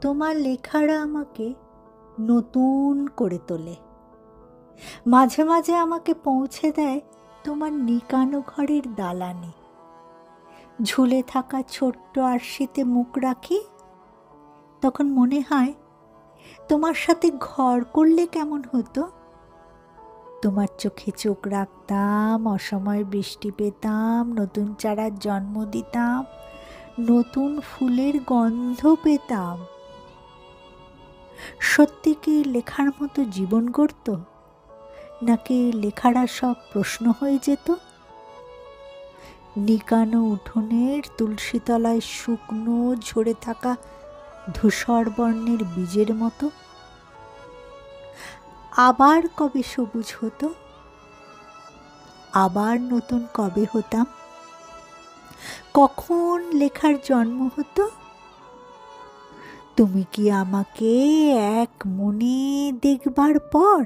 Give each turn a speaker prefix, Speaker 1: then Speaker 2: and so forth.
Speaker 1: তোমার লেখারা আমাকে নতুন করে তোলে, মাঝে মাঝে আমাকে পৌঁছে দেয় তোমার নিকানো ঘরের দালানে। ঝুলে থাকা ছোট্ট আরশিতে মুখ রাখি, তখন মনে হয় তোমার সাথে ঘর করলে কেমন হতো। তোমার চোখে চোখ রাখতাম, অসময়ে বৃষ্টি পেতাম, নতুন চারার জন্ম দিতাম, নতুন ফুলের গন্ধ পেতাম। সত্যি কি লেখার মতো জীবন গড়ত, নাকি লেখারা সব প্রশ্ন হয়ে যেত? নিকানো উঠোনের তুলসীতলায় শুকনো ঝরে থাকা ধূসর বর্ণের বীজের মতো। আবার কবে সবুজ হতো, আবার নতুন কবে হতাম? কখন লেখার জন্ম হতো? তুমি কি আমাকে এক মনে দেখবার পর